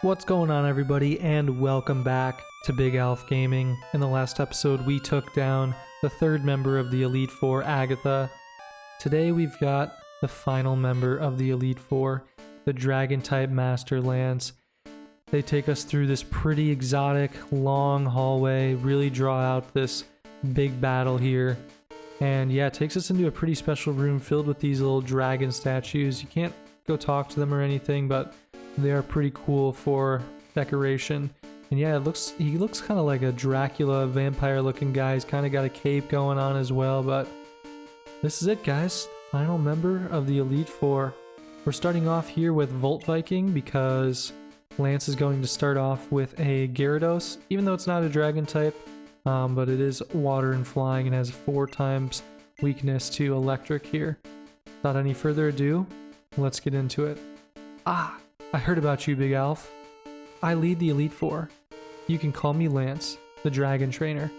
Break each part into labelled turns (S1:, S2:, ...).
S1: What's going on, everybody, and welcome back to BigAlphGaming. In the last episode, we took down the third member of the Elite Four, Agatha. Today, we've got the final member of the Elite Four, the Dragon-type Master Lance. They take us through this pretty exotic, long hallway, really draw out this big battle here. And yeah, it takes us into a pretty special room filled with these little dragon statues. You can't go talk to them or anything, but they are pretty cool for decoration. And yeah, he looks kind of like a Dracula vampire looking guy. He's kind of got a cape going on as well, but this is it, guys. Final member of the Elite Four. We're starting off here with Volt Viking because Lance is going to start off with a Gyarados, even though it's not a dragon type, but it is water and flying and has 4 times weakness to electric here. Without any further ado, let's get into it. I heard about you, Big Alph. I lead the Elite Four. You can call me Lance, the Dragon Trainer.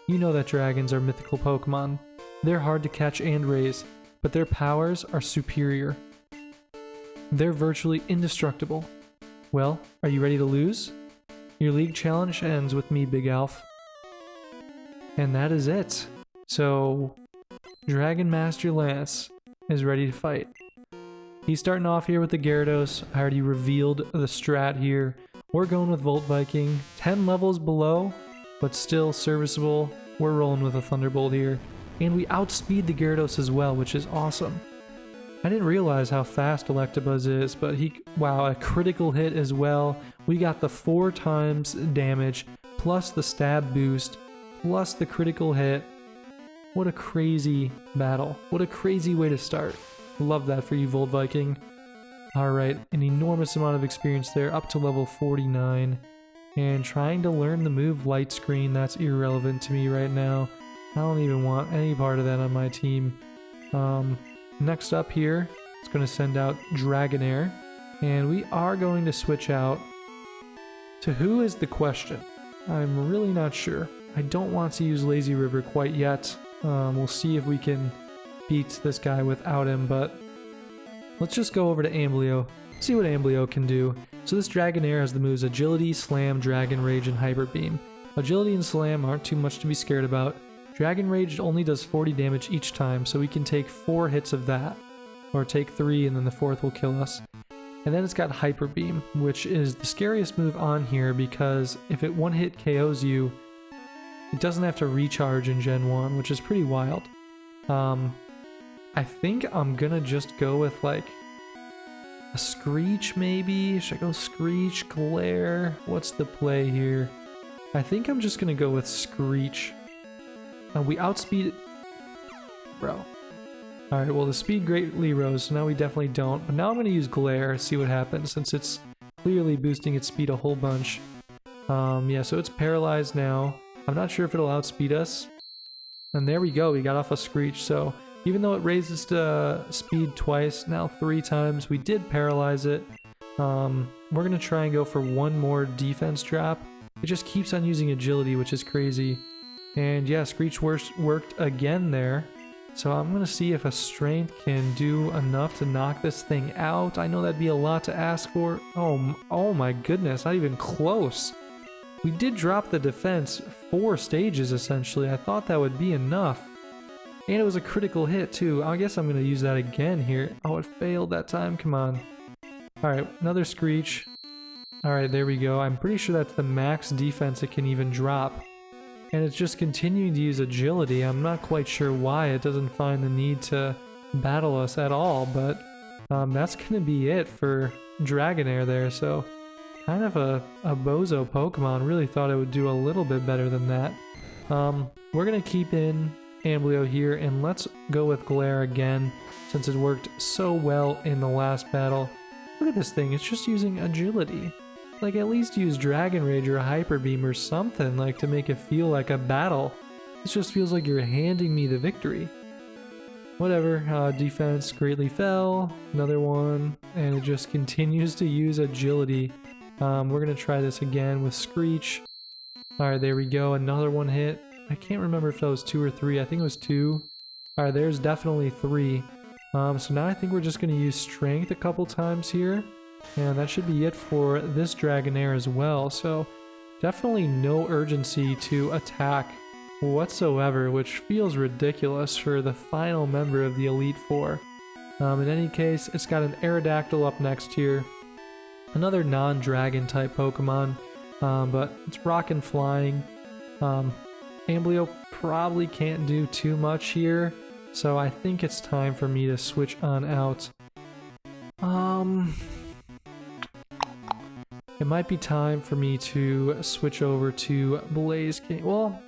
S1: You know that dragons are mythical Pokemon. They're hard to catch and raise, but their powers are superior. They're virtually indestructible. Well, are you ready to lose? Your league challenge ends with me, Big Alph. And that is it. So, Dragon Master Lance is ready to fight. He's starting off here with the Gyarados. I already revealed the strat here. We're going with Volt Viking. 10 levels below, but still serviceable. We're rolling with a Thunderbolt here. And we outspeed the Gyarados as well, which is awesome. I didn't realize how fast Electabuzz is, but wow, a critical hit as well. We got the 4 times damage, plus the stab boost, plus the critical hit. What a crazy battle. What a crazy way to start. Love that for you, Volt Viking. Alright, an enormous amount of experience there, up to level 49. And trying to learn the move Light Screen, that's irrelevant to me right now. I don't even want any part of that on my team. Next up here, it's going to send out Dragonair. And we are going to switch out to who is the question. I'm really not sure. I don't want to use Lazy River quite yet. We'll see if we can beat this guy without him, but let's just go over to Amblio, see what Amblio can do. So this Dragonair has the moves Agility, Slam, Dragon Rage, and Hyper Beam. Agility and Slam aren't too much to be scared about. Dragon Rage only does 40 damage each time, so we can take 4 hits of that, or take 3 and then the 4th will kill us. And then it's got Hyper Beam, which is the scariest move on here because if it one-hit KOs you, it doesn't have to recharge in Gen 1, which is pretty wild. I think I'm gonna just go with like a Screech maybe. Should I go Screech, Glare? What's the play here? I think I'm just gonna go with Screech. We outspeed it. Bro. Alright, well the speed greatly rose, so now we definitely don't. But now I'm gonna use Glare, see what happens, since it's clearly boosting its speed a whole bunch. Yeah, so it's paralyzed now. I'm not sure if it'll outspeed us. And there we go, we got off a Screech, so even though it raises to speed twice, now 3 times, we did paralyze it. We're going to try and go for 1 more defense drop. It just keeps on using agility, which is crazy. And yeah, Screech worked again there. So I'm going to see if a strength can do enough to knock this thing out. I know that'd be a lot to ask for. Oh my goodness, not even close. We did drop the defense 4 stages essentially. I thought that would be enough. And it was a critical hit too. I guess I'm going to use that again here. Oh, it failed that time. Come on. Alright, another Screech. Alright, there we go. I'm pretty sure that's the max defense it can even drop. And it's just continuing to use agility. I'm not quite sure why it doesn't find the need to battle us at all, but that's going to be it for Dragonair there. So kind of a bozo Pokemon. Really thought it would do a little bit better than that. We're going to keep in Amblio here, and let's go with Glare again, since it worked so well in the last battle. Look at this thing, it's just using agility. Like, at least use Dragon Rage or a Hyper Beam or something, like, to make it feel like a battle. This just feels like you're handing me the victory. Whatever, defense greatly fell, another one, and it just continues to use agility. We're gonna try this again with Screech. Alright, there we go, another one hit. I can't remember if that was 2 or 3. I think it was 2. Alright, there's definitely 3. So now I think we're just going to use Strength a couple times here. And that should be it for this Dragonair as well. So definitely no urgency to attack whatsoever, which feels ridiculous for the final member of the Elite Four. In any case, it's got an Aerodactyl up next here. Another non-dragon type Pokemon, but it's rock and flying. Amblio probably can't do too much here, so I think it's time for me to switch on out. It might be time for me to switch over to Blaze King. Well,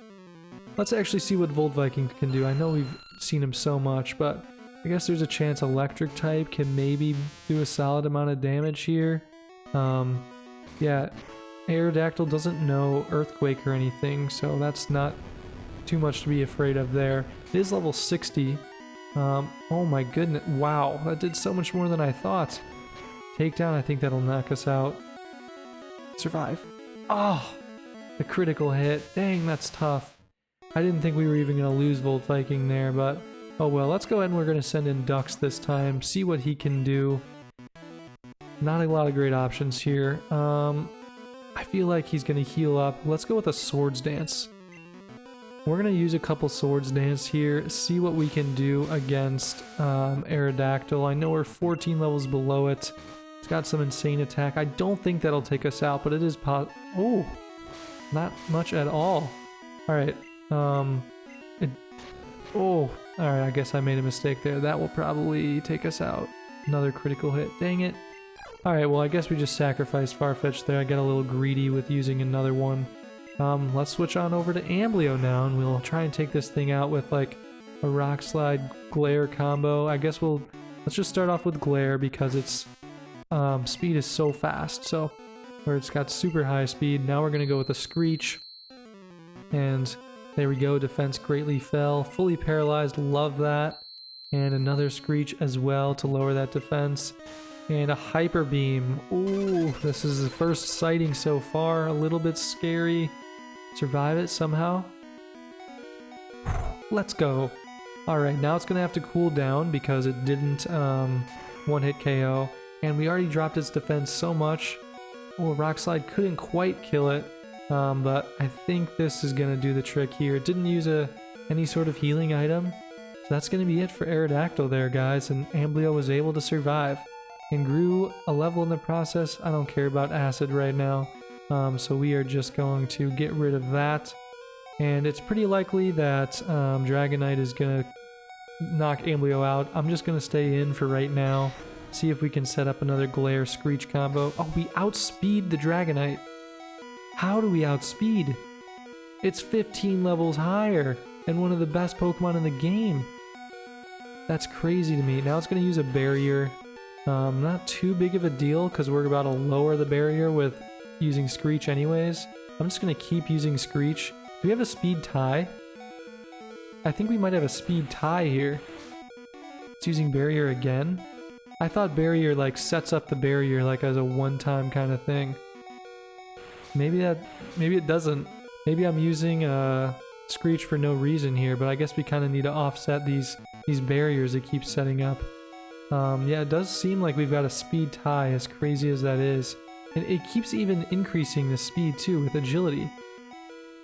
S1: let's actually see what Volt Viking can do. I know we've seen him so much, but I guess there's a chance Electric type can maybe do a solid amount of damage here. Yeah, Aerodactyl doesn't know Earthquake or anything, so that's not too much to be afraid of there. It is level 60. Oh my goodness, wow, that did so much more than I thought. Takedown, I think that'll knock us out. Survive. Oh, the critical hit. Dang, that's tough. I didn't think we were even going to lose Volt Viking there, but oh well. Let's go ahead and we're going to send in Dux this time, see what he can do. Not a lot of great options here. I feel like he's going to heal up. Let's go with a Swords Dance. We're going to use a couple Swords Dance here, see what we can do against Aerodactyl. I know we're 14 levels below it. It's got some insane attack. I don't think that'll take us out, but it is oh, not much at all. Alright, alright, I guess I made a mistake there. That will probably take us out. Another critical hit. Dang it. Alright, well, I guess we just sacrificed Farfetch there. I got a little greedy with using another one. Let's switch on over to Amblio now, and we'll try and take this thing out with, like, a Rock Slide Glare combo. I guess let's just start off with Glare because its speed is so fast, so where it's got super high speed. Now we're going to go with a Screech. And there we go, defense greatly fell. Fully paralyzed, love that. And another Screech as well to lower that defense. And a Hyper Beam. Ooh, this is the first sighting so far. A little bit scary. Survive it somehow. Let's go. Alright, now it's going to have to cool down because it didn't one-hit KO. And we already dropped its defense so much. Oh, Rock Slide couldn't quite kill it. But I think this is going to do the trick here. It didn't use any sort of healing item. So that's going to be it for Aerodactyl there, guys. And Amblio was able to survive. And grew a level in the process. I don't care about Acid right now. So we are just going to get rid of that. And it's pretty likely that Dragonite is going to knock Amblio out. I'm just going to stay in for right now. See if we can set up another Glare Screech combo. Oh, we outspeed the Dragonite. How do we outspeed? It's 15 levels higher and one of the best Pokemon in the game. That's crazy to me. Now it's going to use a barrier. Not too big of a deal because we're about to lower the barrier with using Screech anyways. I'm just going to keep using Screech. Do we have a speed tie? I think we might have a speed tie here. It's using barrier again. I thought barrier like sets up the barrier like as a one-time kind of thing. Maybe it doesn't. Maybe I'm using Screech for no reason here, but I guess we kind of need to offset these barriers it keeps setting up. Yeah, it does seem like we've got a speed tie, as crazy as that is. And it keeps even increasing the speed too with agility.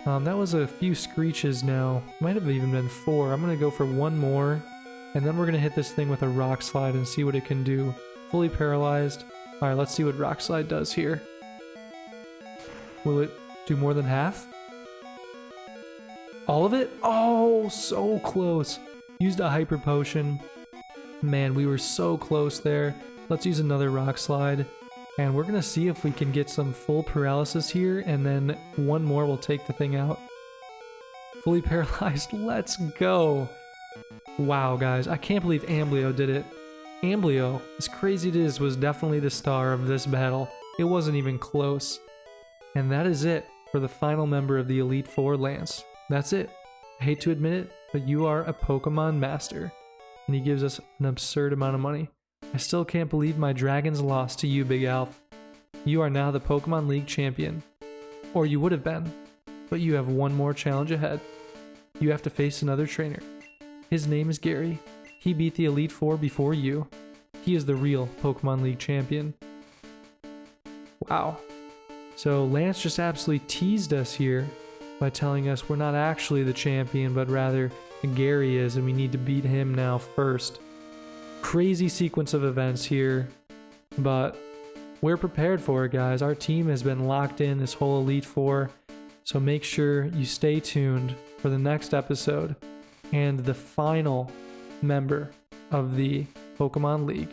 S1: That was a few Screeches now. Might have even been 4. I'm going to go for one more. And then we're going to hit this thing with a Rock Slide and see what it can do. Fully paralyzed. Alright, let's see what Rock Slide does here. Will it do more than half? All of it? Oh, so close. Used a Hyper Potion. Man, we were so close there. Let's use another Rock Slide. And we're going to see if we can get some full paralysis here. And then one more will take the thing out. Fully paralyzed. Let's go. Wow, guys. I can't believe Amblio did it. Amblio, as crazy it is, was definitely the star of this battle. It wasn't even close. And that is it for the final member of the Elite Four, Lance. That's it. I hate to admit it, but you are a Pokemon master. And he gives us an absurd amount of money. I still can't believe my dragons lost to you, Big Alph. You are now the Pokemon League champion. Or you would have been. But you have one more challenge ahead. You have to face another trainer. His name is Gary. He beat the Elite Four before you. He is the real Pokemon League champion. Wow. So Lance just absolutely teased us here by telling us we're not actually the champion, but rather Gary is, and we need to beat him now first. Crazy sequence of events here, but we're prepared for it, guys. Our team has been locked in this whole Elite Four, so make sure you stay tuned for the next episode and the final member of the Pokemon League.